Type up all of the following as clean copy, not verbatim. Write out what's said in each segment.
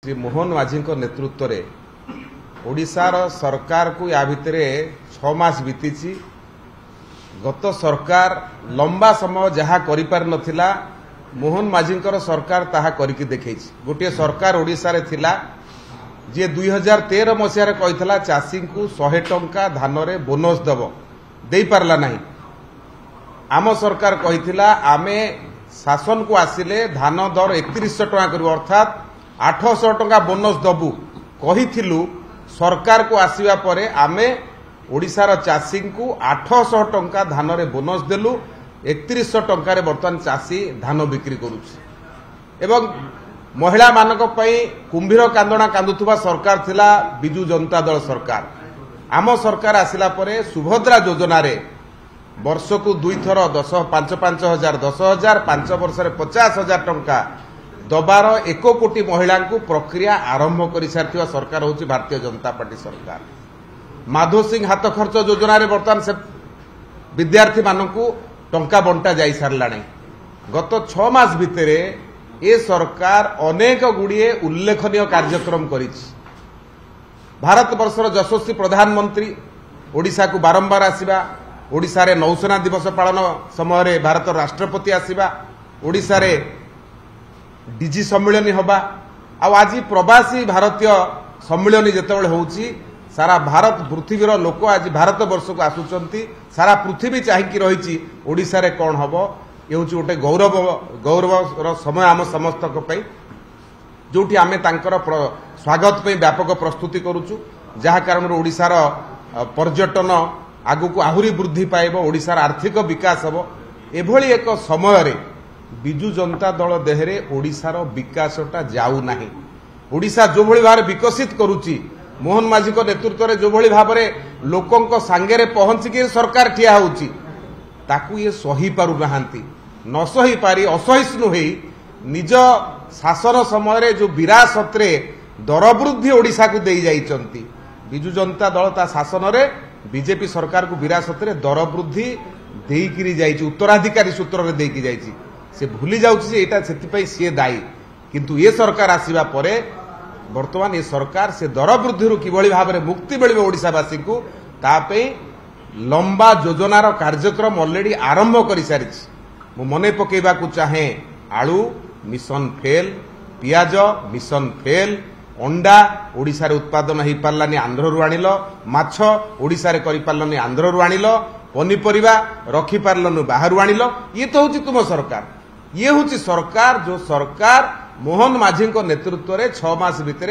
श्री मोहन माझी नेतृत्व रे ओडिशार सरकार को या भितर 6 मास बीती। गत सरकार लंबा समय जहाँ कर नथिला मोहन माझी सरकार ताहा करके देखै। गोटे सरकार ओडिशा रे थिला जे 2013 मसीह कही चाषी को 100 टंका धान रे बोनस दे पारला नहीं। आम सरकार कही आमे शासन को आसिले धान दर 3100 टंका करू अर्थात 800 टंका बोनस दबु कहिथिलु। सरकार को आसीबा परे आमे ओडिशार चाषी को 800 टंका धान रे बोनस देलु। 3100 टंका रे वर्तमान चाषी धान बिक्री करूछि एवं महिला मानक पई कुंभीर कांदणा कांदुथुबा सरकार थिला बिजू जनता दल सरकार। आम सरकार आसिला परे सुभद्रा योजना रे वर्ष को 2 थर 5,500 10,000 5 वर्ष रे 50,000 टंका दबार 1 कोटी महिला को प्रक्रिया आरंभ कर सारी सरकार होची भारतीय जनता पार्टी सरकार। माधो सिंह हाथ खर्च योजना रे वर्तमान से विद्यार्थी मानकू टंका बंटा जाई सारलाणी। गत 6 मास भितर ए सरकार अनेक गुड़िए उल्लेखनीय कार्यक्रम करिछि। भारत वर्षर यशस्वी प्रधानमंत्री ओडिशा को बारंबार आसिबा, ओडिशा रे नौसेना दिवस पालन समय भारत राष्ट्रपति आसिबा, ओडिशा रे डीजी सम्मेलन हवा आज प्रवासी भारतीय सम्मेलन जितेबाला होउछि सारा भारत पृथ्वीर लोक आज भारत वर्ष को आसुचंती। सारा पृथ्वी चाहिकी रही ओडिशा रे कौन हम ये हूँ गोटे गौरव समय आम समस्त जोटी आमे तांकर स्वागत पे व्यापक प्रस्तुति करुचु जहा कारण ओडिशार पर्यटन आगु को आहुरी वृद्धि पाइब, ओडिशार आर्थिक विकास हम। एभली एक समय रे बिजू जनता दल देहरे ओडिशार विकासटा जाऊ नाही। ओडिशा जो भली भाव विकसित करुची मोहन माझी नेतृत्व रे जो भली भाव लोकों सांगे पहुंचिक सरकार ठिया होउची ताकू ये सही पारु नाहांती। न सही पारी असहिष्णु होई निज शासन समय रे जो विरासत रे दर वृद्धि ओडिशा को देई जाइचंती। बिजू जनता दल ता शासन रे बीजेपी सरकार को विरासत रे दर वृद्धि देइकिरी जाइची, उत्तराधिकारी सूत्र रे देइकी जाइची। से भूली जाउछि जे एटा सेतिपई से दायी, किंतु ये सरकार आसीबा परे वर्तमान ये सरकार से दर वृद्धि किभली भाव में मुक्ति मिलिबो ओडिशावासी को तापे लंबा योजनार कार्यक्रम ऑलरेडी आरंभ कर सारिछि। मु मने पकेबा को चाहे आलू मिशन फेल, पियाज मिशन फेल, अंडा ओडिशा रे उत्पादन हो पार्लानी आंध्र रु आनिल, माछ ओडिशा रे करि पार्लानी आंध्र रु आनिल, पनीपरिबा रखी पार्लनु बाहरु आनिल। ये तो होछि तुम सरकार। ये हूँ सरकार जो सरकार मोहन माझी नेतृत्व रे 6 मास भितर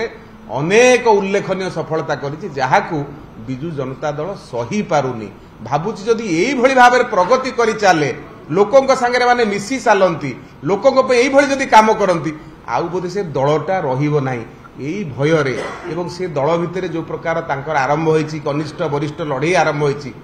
अनेक उल्लेखनीय सफलता करिछि जहाकू बिजू जनता दल सही पारुनी। भाबुछि जदि एई भली भाबरे प्रगति करि चाले लोकों संगे माने मिसी चालंती लोकों पे एई भली जदि काम करंती आउ बोधे से दलटा रहिबो नाही। एई भय रे एवं से दल भितर जो प्रकार तांकर आरंभ होईछि कनिष्ठ वरिष्ठ लड़ाई आरंभ होईछि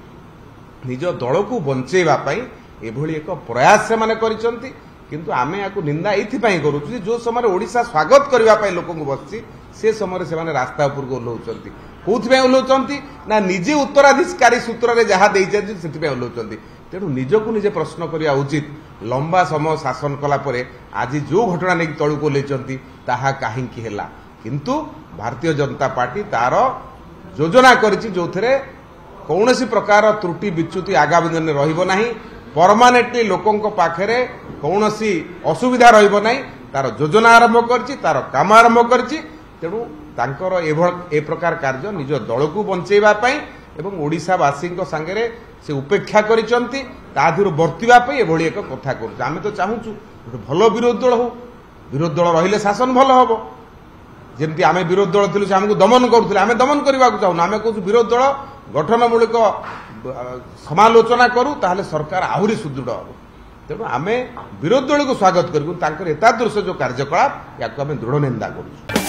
निज दल को बंचेबा पई एभली एक प्रयास से माने करिसंती। किंतु आमे याकू निंदा एथिपाई करूछु जो समय ओडिशा स्वागत करबा पई लोकों को बसछि से समय से माने रास्ता ऊपर को ओल्हौचंती। कोथि ओल्हौचंती ना निजे उत्तराधिकारी सूत्र रे जहा देइ जाय सेति ओल्हौचंती। तेणु निजको निजे प्रश्न करिया उचित। लंबा समय शासन कला परे आज जो घटना नहीं तळु को लेचंती ताहा काहींकी हेला, किंतु भारतीय जनता पार्टी तार योजना करिछि जोथरे कौनसी प्रकार त्रुटि विच्युति आगामी दिन में रहिबो नाही। परमानेंटली लोकों पाखरे कौनसी असुविधा रहिबो नाही। तार योजना आरंभ करछि, तार काम आरंभ करछि। तेणु तांकर ए प्रकार कार्य निज दल को बंचेबा पई एवं ओडिशावासी संगे से उपेक्षा करिसंती तादिरु बर्तिबा पई एभली एक कथा करू। आमे तो चाहूछु भलो विरोधी दल हो, विरोधी दल रहिले शासन भलो हबो। जेमती आमे विरोधी दल थिलु हमकु दमन करूथिले आमे दमन करबा को चाहू। आमे कहू विरोधी दल गठनमूलक समालोचना करू ताहले सरकार आहुरी सुदृढ़ हो। तेणु आमे विरोधी दल को स्वागत करू, तांकर एतादृश जो कार्यकलाप याको आमे दृढ़ निंदा करू।